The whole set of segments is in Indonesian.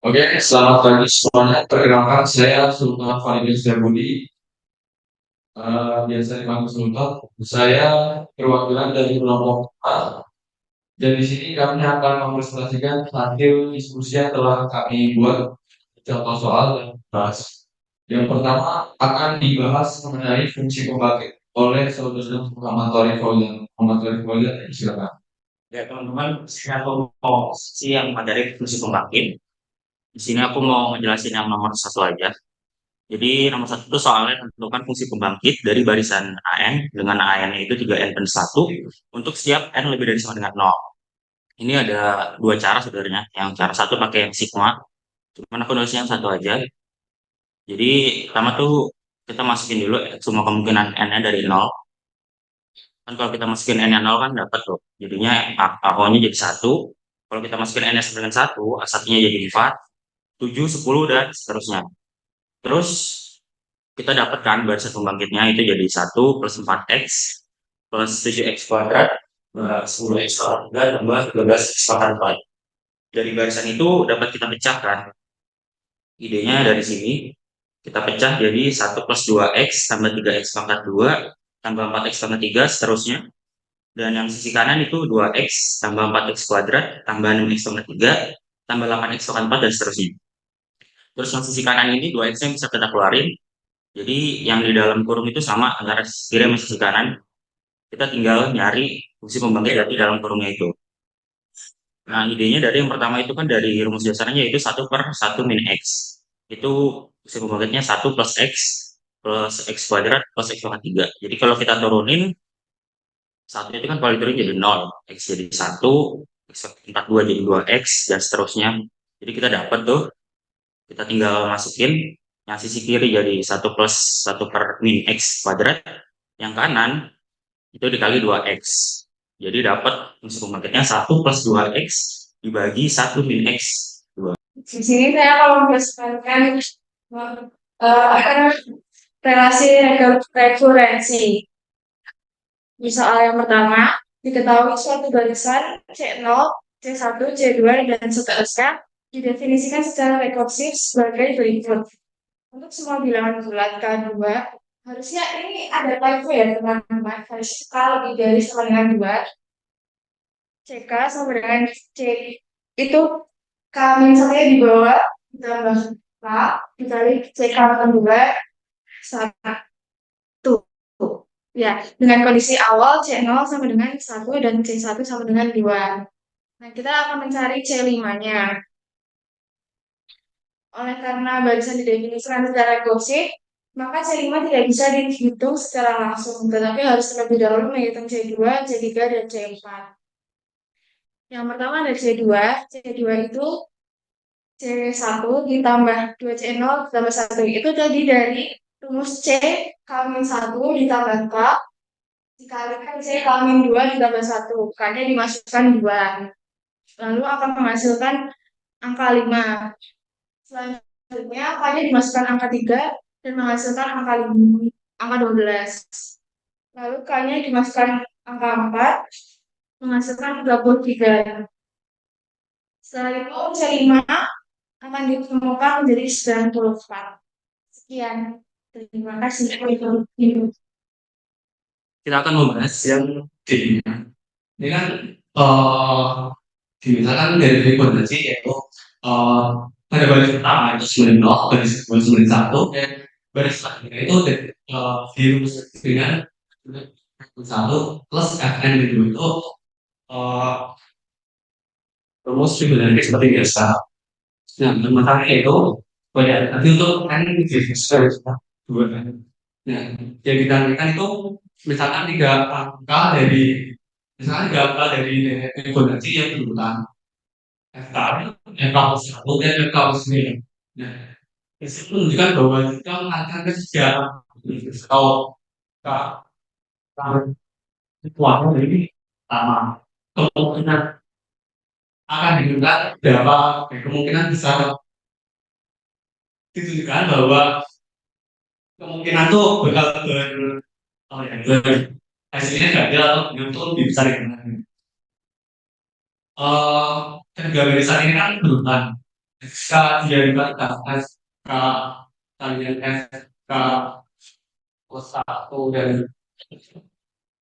Oke, selamat pagi semuanya. Perkenalkan, saya Sultan Fadil Budi, biasa dipanggil Sultan. Saya perwakilan dari kelompok A, dan di sini kami akan mempresentasikan hasil diskusi yang telah kami buat contoh soal dan bahas. Yang pertama akan dibahas mengenai fungsi pembangkit oleh Saudara Muhammad Taufiq Fauzan. Muhammad Taufiq Fauzan, silakan. Ya teman-teman, di sini aku mau sih yang materi fungsi pembangkit. Di sini aku mau ngejelasin yang nomor satu aja. Jadi nomor satu itu soalnya tentukan fungsi pembangkit dari barisan AN dengan AN itu 3N per 1 untuk setiap N lebih dari sama dengan 0. Ini ada dua cara sebenarnya. Yang cara satu pakai yang sigma, cuman aku nulisnya yang satu aja. Jadi pertama tuh kita masukin dulu semua kemungkinan N-nya dari 0. Kan kalau kita masukin N-nya 0 kan dapat tuh. Jadinya A-nya jadi 1. Kalau kita masukin N-nya sama dengan 1, A1-nya jadi 4, 7, 10, dan seterusnya. Terus kita dapatkan barisan pembangkitnya itu jadi 1 plus 4x plus 7x kuadrat plus 10x kuadrat tambah 13x pangkat 4. Dari barisan itu dapat kita pecahkan. Idenya dari sini kita pecah jadi 1 plus 2x tambah 3x pangkat 2 tambah 4x pangkat 3 seterusnya. Dan yang sisi kanan itu 2x tambah 4x kuadrat tambah 6x pangkat 3 tambah 8x pangkat 4 dan seterusnya. Terus yang sisi kanan ini 2x-nya bisa kita keluarin. Jadi yang di dalam kurung itu sama antara sisi kiri dan sisi kanan. Kita tinggal nyari fungsi pembangkit dari dalam kurungnya itu. Nah, idenya dari yang pertama itu kan dari rumus dasarnya yaitu 1 per 1 min X. Itu fungsi pembangkitnya 1 plus X kuadrat plus X pangkat 3. Jadi kalau kita turunin, satu itu kan kalau diturunin jadi 0. X jadi 1, X pangkat 2 jadi 2X, dan seterusnya. Jadi kita dapat tuh, kita tinggal masukin yang sisi kiri jadi 1 plus 1 per min X kuadrat. Yang kanan itu dikali 2x. Jadi dapat fungsi pembangkitnya 1 plus 2x dibagi 1 min x. Di sini saya kalau mempresentasikan uh, relasi rekurensi. Di soal yang pertama, diketahui suatu barisan C0, C1, C2, dan seterusnya didefinisikan secara rekursif sebagai berikut. Untuk semua bilangan bulat K2, harusnya ini ada typo ya teman-teman. Harusnya K lebih dari sama dengan 2, CK sama dengan C. Itu kami saya di bawah ditambah K dikali CK tambah 2 1. Ya, dengan kondisi awal C0 sama dengan 1 dan C1 sama dengan 2. Nah, kita akan mencari C5-nya. Oleh karena barisan didefinisikan secara gaussian, maka C5 tidak bisa dihitung secara langsung, tetapi harus terlebih dahulu menghitung C2, C3, dan C4. Yang pertama ada C2. C2 itu C1 ditambah 2C0 ditambah 1. Itu tadi dari rumus C kali 1 ditambah K dikalikan C kali 2 ditambah 1. K-nya dimasukkan 2. Lalu akan menghasilkan angka 5. Selanjutnya K-nya dimasukkan angka 3 dan menghasilkan angka 5, angka 12. Lalu K-nya dimasukkan angka 4 menghasilkan 33. Setelah itu C5 akan ditemukan menjadi 94. Sekian. Terima kasih. Kita akan membahas yang D. Ini kan eh misalkan dari rekomendasi yaitu eh pada baris pertama itu 90, baris kedua 91, dan baris selanjutnya itu dirumus dengan 1 plus Fn itu eh rumus trigonometri seperti biasa. Nah, sementara itu pada nanti untuk N divisible dua kan. Nah, yang kita lakukan itu misalkan tiga angka dari Fibonacci yang berulang FK, FK+1 dan FK+9. Nah, itu menunjukkan bahwa kita mengatakan ketiga atau kekuatan ini sama. Kemungkinan akan digunakan berapa kemungkinan besar ditunjukkan bahwa kemungkinan tuh bakal hasilnya gagal atau itu lebih besar yang mana. Tiga barisan ini kan berulang. K dia dikalikan S K kalian S K plus 1 dan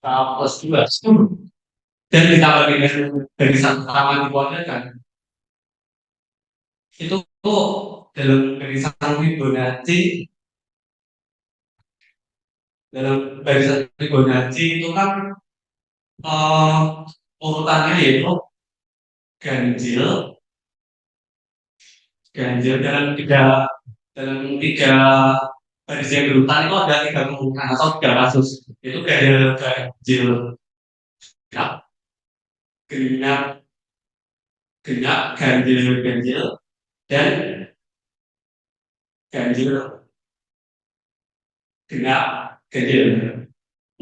K plus 2 dan ditambah dengan dari satu sama dikuadratkan itu dalam barisan Fibonacci itu kan eh, urutannya yaitu ganjil dalam tiga baris yang berurutan itu ada tiga kemungkinan atau tiga kasus itu ganjil genap genap genap ganjil dan ganjil genap ganjil.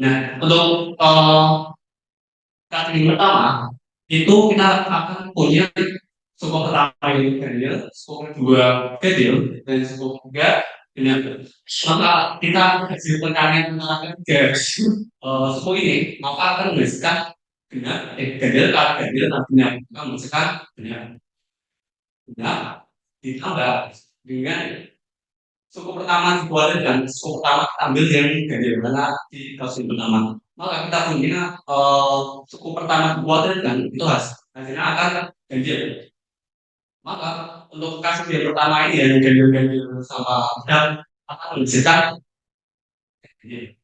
Nah untuk kategori pertama itu kita akan punya suku pertama ini ganjil, suku kedua ganjil, dan suku ketiga genap. Maka kita hasil pencarian antara tiga suku ini maka akan menghasilkan ganjil ganjil dan genap maka menghasilkan genap ditambah dengan suku pertama dikuadrat dan suku pertama kita ambil yang ganjil karena di kasus pertama maka kita punya suku pertama dikuadrat dan itu hasilnya akan ganjil. Maka untuk kasus yang pertama ini yang ganjil sama dan akan menghasilkan ganjil.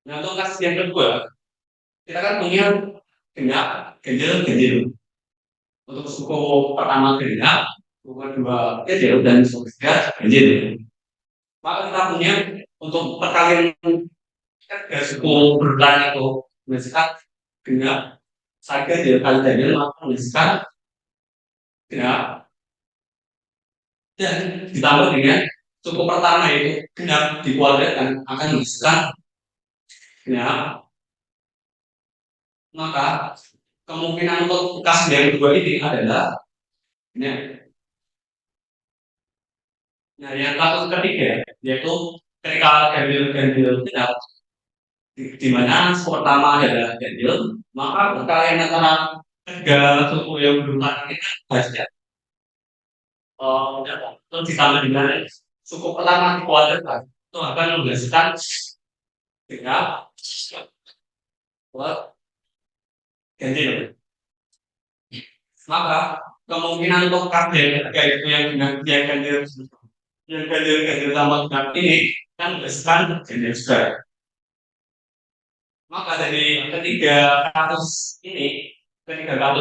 Nah untuk kasus yang kedua kita kan punya genap ganjil. Untuk suku pertama genap, suku kedua ganjil dan suku ketiga ganjil. Maka kita punya untuk perkalian ketiga suku berulang itu menghasilkan genap ganjil kali ganjil maka menghasilkan genap dan ditambah dengan suku pertama yaitu genap dikuadratkan akan menghasilkan genap. Maka kemungkinan untuk kasus yang kedua ini adalah genap. Nah yang kasus ketiga yaitu ketika ganjil genap di mana suku pertama adalah ganjil maka perkalian antara tiga suku yang berurutan ini hasilnya terus ditambah dengan suku pertama dikuadratkan itu akan menghasilkan genap plus ganjil. Maka kemungkinan untuk kasus yang ketiga yaitu yang ganjil tambah genap ini kan menghasilkan ganjil juga. Maka dari ketiga kasus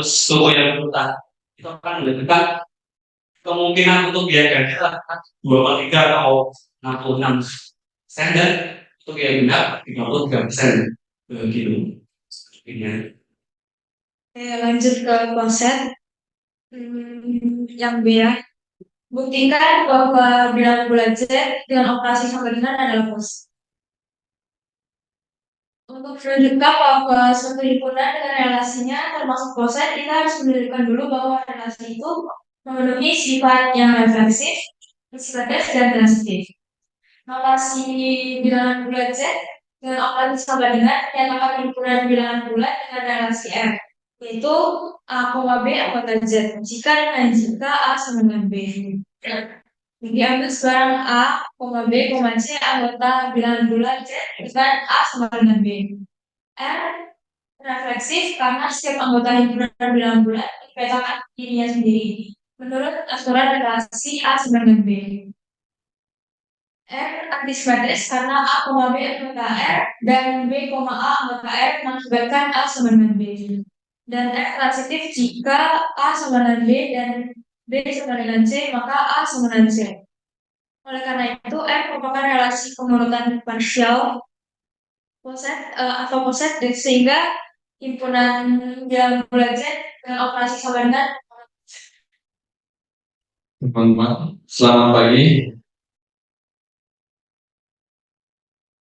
suku yang berurutan itu akan menentukan kemungkinan untuk yang ganjil 23 atau 66% dan untuk yang genap 33% begitu. Lanjut ke konsep yang B ya. Buktikan bahwa bilangan bulat Z dengan operasi sama dengan adalah kos. Untuk menunjukkan bahwa suatu himpunan dengan relasinya termasuk koset, kita harus menunjukkan dulu bahwa relasi itu memenuhi sifat yang refleksif, simetris, dan transitif. Relasi bilangan bulat Z dengan operasi sama dengan menyatakan himpunan bilangan bulat dengan relasi R, yaitu A, B anggota Z jika A sama dengan B. Diambil sebarang A, B, C anggota bilangan bulat Z dengan A sama dengan B. R refleksif karena setiap anggota himpunan bilangan bulat dipetakan dirinya sendiri menurut aturan relasi A sama dengan B. R antisimetris karena A, B anggota R dan B, A anggota R mengakibatkan A sama dengan B. Dan R transitif jika A sama dengan B dan B sama dengan C maka A sama dengan C. Oleh karena itu R merupakan relasi pengurutan parsial koset atau koset sehingga himpunan bilangan bulat Z dengan operasi sama dengan Teman-teman, selamat pagi.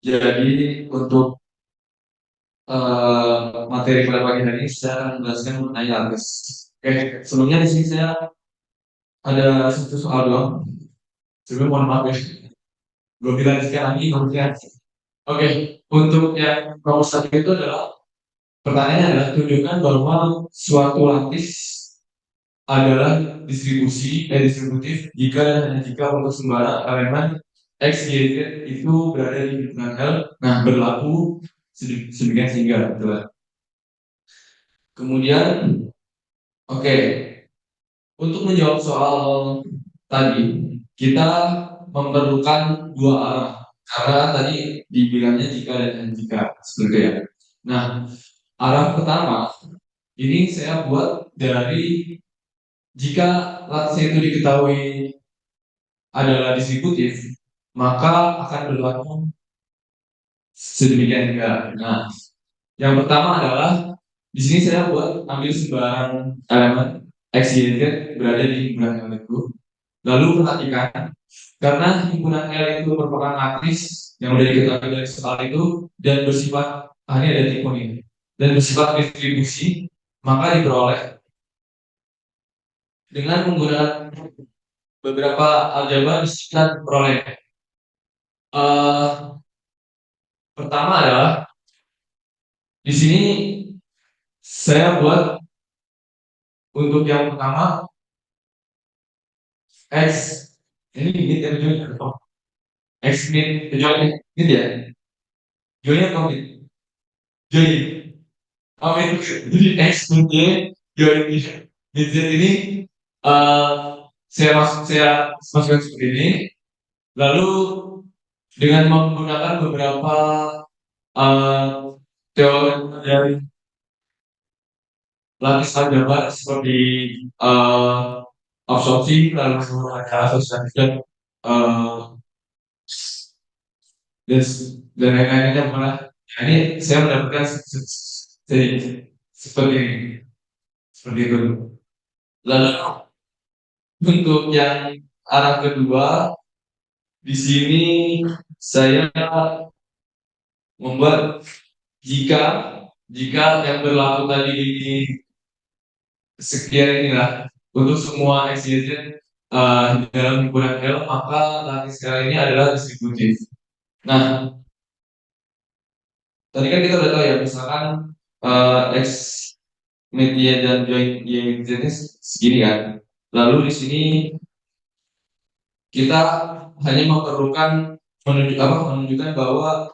Jadi untuk materi pada pagi hari ini saya akan menjelaskan mengenai argus. Oke, sebelumnya di sini saya ada satu soal doang. Sebelum mohon maaf ya, belum dilanjutkan lagi kemudian. Oke, untuk yang nomor satu itu adalah pertanyaannya adalah tunjukkan bahwa suatu lattice adalah distributif jika dan hanya jika untuk sembarang elemen X, Y, Z itu berada di himpunan L. Nah, berlaku sedemikian sehingga gitu lah. Kemudian, oke, untuk menjawab soal tadi, kita memerlukan dua arah. Karena tadi dibilangnya jika dan jika, seperti ya. Nah, arah pertama, ini saya buat dari jika lattice itu diketahui adalah distributif, maka akan berlaku sedemikian juga. Nah, yang pertama adalah di sini saya buat ambil sembarang elemen X, Y, Z berada di himpunan L itu. Lalu perhatikan, karena himpunan L itu merupakan matris yang sudah diketahui dari soal itu dan bersifat ini ada tipe ini dan bersifat distribusi, maka diperoleh dengan menggunakan beberapa aljabar kita peroleh. Pertama adalah di sini saya buat untuk yang pertama X ini mid atau join atau X mid join mid ya join atau mid join mid jadi X mid Y join mid Z ini saya masukkan seperti ini lalu dengan menggunakan beberapa teori dari lattice aljabar seperti absorpsi lalu ada asosiasi dan dan lain-lainnya malah ini saya mendapatkan seperti ini seperti itu. Lalu untuk yang arah kedua di sini saya membuat jika yang berlaku tadi ini sekian inilah untuk semua X, Y, Z dalam himpunan L maka lattice L ini adalah distributif. Nah, tadi kan kita udah tahu ya misalkan X mid Y dan join Y mid Z ini segini kan. Lalu di sini kita hanya memerlukan menunjukkan bahwa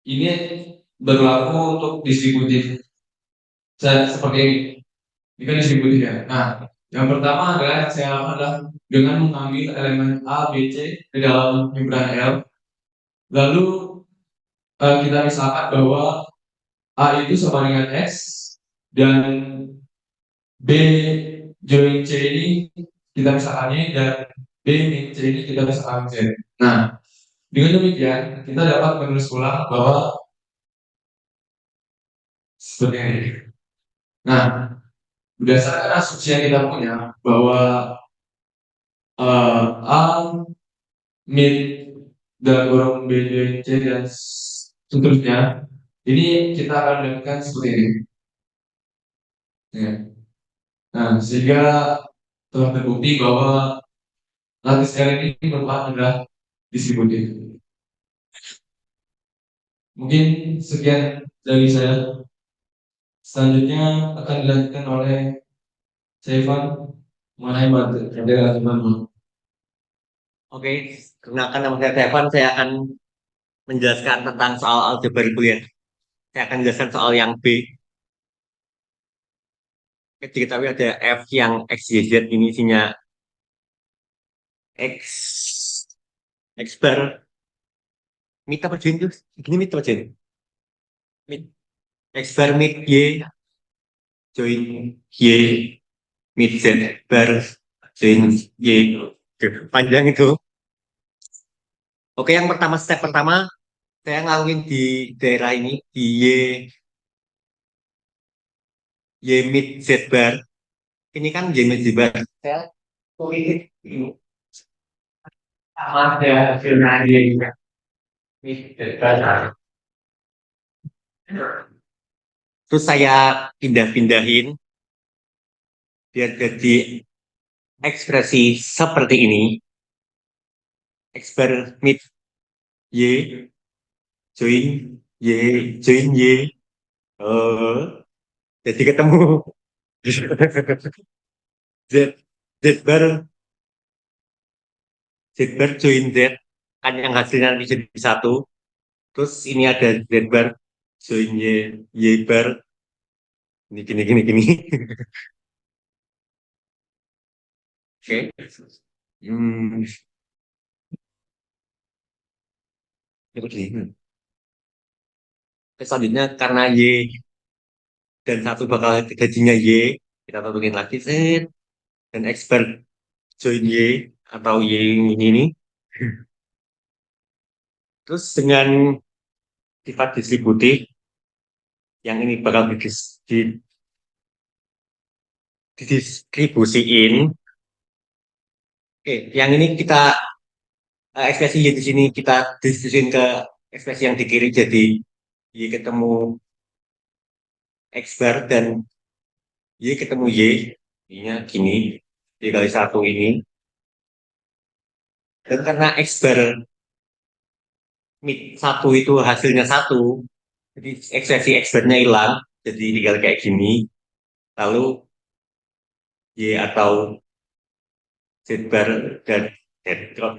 ini berlaku untuk distributif. Seperti ini. Ini kan distributif ya. Nah, yang pertama adalah yang saya lakukan adalah dengan mengambil elemen A, B, C di dalam himpunan L. Lalu kita misalkan bahwa A itu sama dengan X dan B join C ini kita misalkannya dan B min C ini kita misalkan Z. Nah, dengan demikian kita dapat menulis ulang bahwa seperti ini. Nah, berdasarkan asumsi yang kita punya bahwa A mid dan kurung B join C dan seterusnya, ini kita akan mendapatkan seperti ini. Ya. Nah, sehingga telah terbukti bahwa lattice L ini merupakan adalah distributif. Mungkin sekian dari saya. Selanjutnya akan dilanjutkan oleh Saifan mengenai materi teman-teman. Oke, perkenalkan nama saya Stefan. Saya akan menjelaskan tentang soal aljabar Boolean. Saya akan menjelaskan soal yang B. Diketahui ada F yang X, Y, Z ini isinya X bar. Mid apa join tuh? Ini mid apa join? Mid. X bar mid Y join Y mid Z bar join Y. Oke, panjang itu. Oke, yang pertama step pertama saya ngelakuin di daerah ini di Y mid Z bar. Ini kan Y mid Z bar. Saya tulis ini sama ada zona Y mid Z bar. Terus saya pindah-pindahin biar jadi ekspresi seperti ini. X bar mid Y join Y join Y. Jadi ketemu. Z Z bar Z bar join Z kan yang hasilnya nanti jadi satu. Terus ini ada Z bar join Y bar ini gini. Oke. Hmm, itu gini. Terus selanjutnya karena Y dan satu bakal gajinya Y, kita tentuin lagi Z dan expert join Y atau Y ini. Terus dengan sifat distributif yang ini bakal didistribusiin. Oke, yang ini kita ekspresi Y di sini kita distribusiin ke ekspresi yang di kiri jadi Y ketemu X bar dan Y ketemu Y. Ininya gini, Y kali satu ini. Dan karena X bar mid satu itu hasilnya satu, jadi ekspresi X barnya hilang, jadi tinggal kayak gini. Lalu Y atau Z bar dan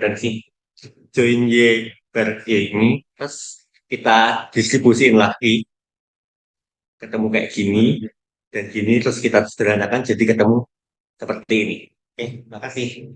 dan si join Y bar Y ini, terus kita distribusiin lagi, ketemu kayak gini dan gini, terus kita sederhanakan jadi ketemu seperti ini. Oke, makasih.